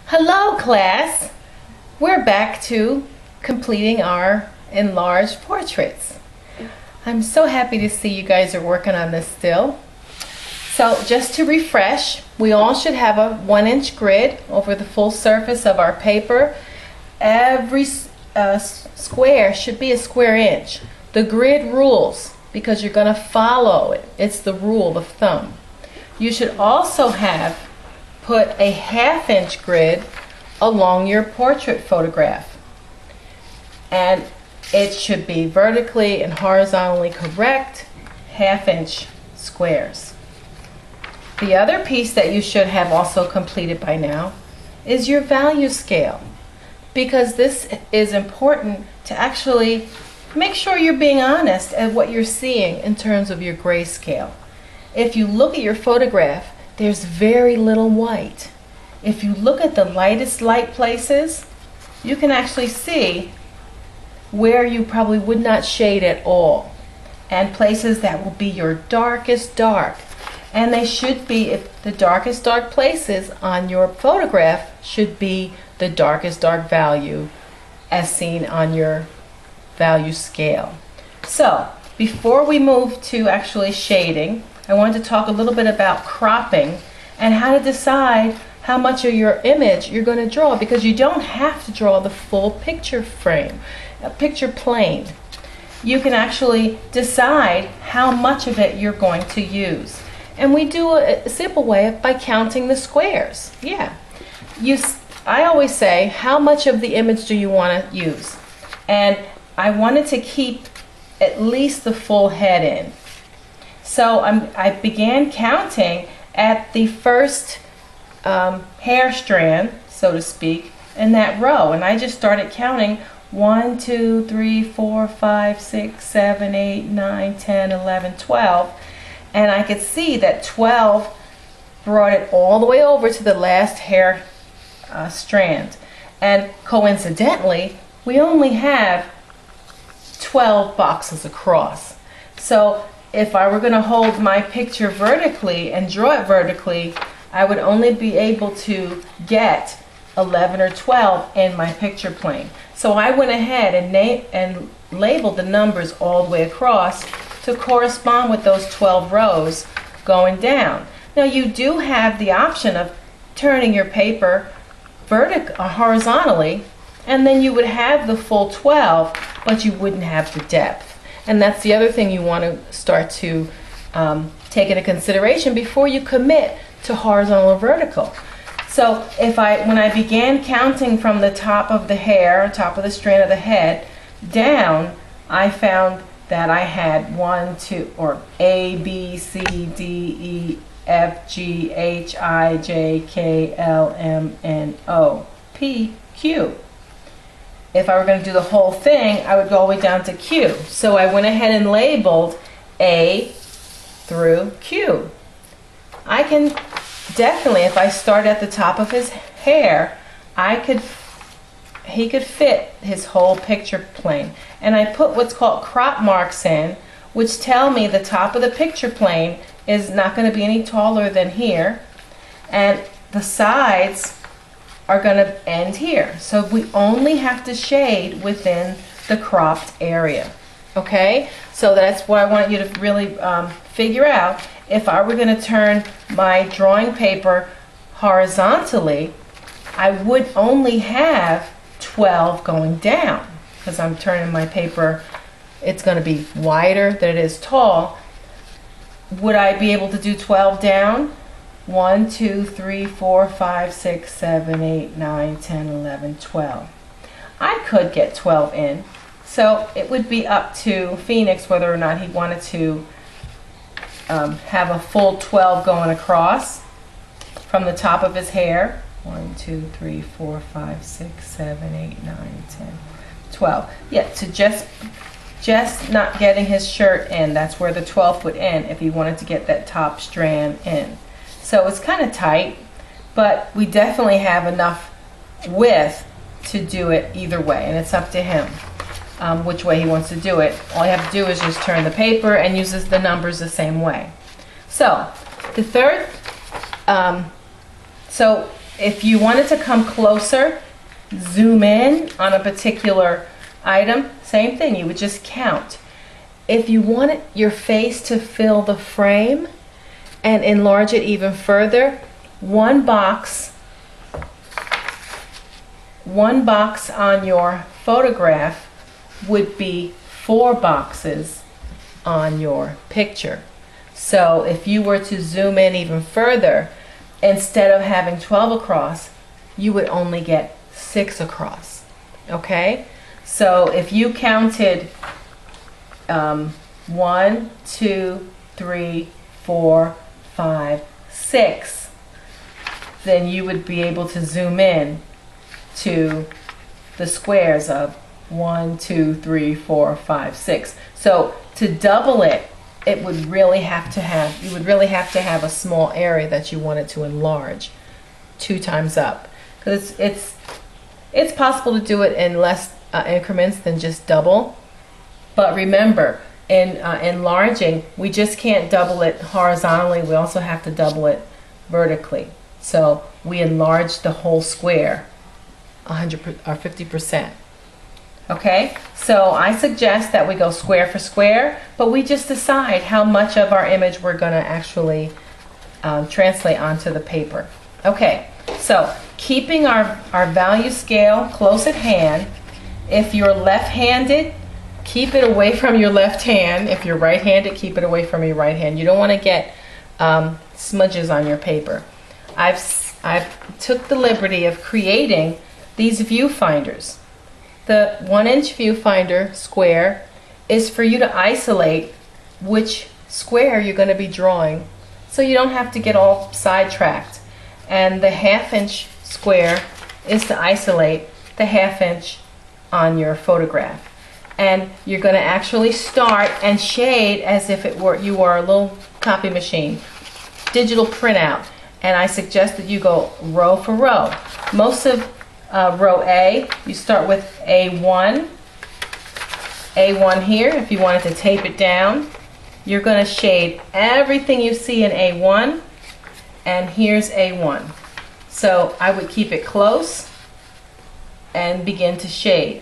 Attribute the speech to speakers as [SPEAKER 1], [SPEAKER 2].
[SPEAKER 1] Hello class! We're back to completing our enlarged portraits. I'm so happy to see you guys are working on this still. So just to refresh, we all should have a 1-inch grid over the full surface of our paper. Every square should be a square inch. The grid rules because you're going to follow it. It's the rule of thumb. You should also have put a 1/2-inch grid along your portrait photograph. And it should be vertically and horizontally correct 1/2-inch squares. The other piece that you should have also completed by now is your value scale, because this is important to actually make sure you're being honest at what you're seeing in terms of your grayscale. If you look at your photograph, there's very little white. If you look at the lightest light places, you can actually see where you probably would not shade at all, and places that will be your darkest dark. And they should be, if the darkest dark places on your photograph should be the darkest dark value as seen on your value scale. So before we move to actually shading, I wanted to talk a little bit about cropping and how to decide how much of your image you're going to draw, because you don't have to draw the full picture frame, a picture plane. You can actually decide how much of it you're going to use. And we do a simple way by counting the squares. Yeah. I always say, how much of the image do you want to use? And I wanted to keep at least the full head in. So I began counting at the first hair strand, so to speak, in that row. And I just started counting 1, 2, 3, 4, 5, 6, 7, 8, 9, 10, 11, 12. And I could see that 12 brought it all the way over to the last hair strand. And coincidentally, we only have 12 boxes across. So if I were going to hold my picture vertically and draw it vertically, I would only be able to get 11 or 12 in my picture plane. So I went ahead and labeled the numbers all the way across to correspond with those 12 rows going down. Now you do have the option of turning your paper horizontally, and then you would have the full 12, but you wouldn't have the depth. And that's the other thing you want to start to take into consideration before you commit to horizontal or vertical. So when I began counting from the top of the hair, top of the strand of the head, down, I found that I had 1, 2, or A, B, C, D, E, F, G, H, I, J, K, L, M, N, O, P, Q. If I were going to do the whole thing, I would go all the way down to Q. So I went ahead and labeled A through Q. I can definitely, if I start at the top of his hair, he could fit his whole picture plane. And I put what's called crop marks in, which tell me the top of the picture plane is not going to be any taller than here, and the sides are going to end here. So we only have to shade within the cropped area. Okay? So that's what I want you to really figure out. If I were going to turn my drawing paper horizontally, I would only have 12 going down, because I'm turning my paper, it's going to be wider than it is tall. Would I be able to do 12 down? 1, 2, 3, 4, 5, 6, 7, 8, 9, 10, 11, 12. I could get 12 in. So it would be up to Phoenix whether or not he wanted to have a full 12 going across from the top of his hair. 1, 2, 3, 4, 5, 6, 7, 8, 9, 10, 12. Yeah, to just not getting his shirt in. That's where the 12 would end if he wanted to get that top strand in. So it's kind of tight, but we definitely have enough width to do it either way, and it's up to him which way he wants to do it. All you have to do is just turn the paper and uses the numbers the same way. So the third, so if you wanted to come closer, zoom in on a particular item, same thing, you would just count. If you wanted your face to fill the frame and enlarge it even further, one box on your photograph would be 4 boxes on your picture. So if you were to zoom in even further, instead of having 12 across, you would only get 6 across. Okay? So if you counted 1, 2, 3, 4, 5, 6, then you would be able to zoom in to the squares of 1, 2, 3, 4, 5, 6. So to double it, you would really have to have a small area that you wanted to enlarge 2 times up, because it's possible to do it in less increments than just double. But remember, in enlarging, we just can't double it horizontally, we also have to double it vertically. So we enlarge the whole square 100 or 50%. Okay, so I suggest that we go square for square, but we just decide how much of our image we're going to actually translate onto the paper. Okay, so keeping our value scale close at hand. If you're left-handed, keep it away from your left hand. If you're right-handed, keep it away from your right hand. You don't want to get smudges on your paper. I've took the liberty of creating these viewfinders. The 1-inch viewfinder square is for you to isolate which square you're going to be drawing, so you don't have to get all sidetracked. And the 1/2-inch square is to isolate the 1/2-inch on your photograph. And you're going to actually start and shade as if you were a little copy machine, digital printout. And I suggest that you go row for row. Most of row A, you start with A1 here. If you wanted to tape it down, you're going to shade everything you see in A1, and here's A1. So I would keep it close and begin to shade.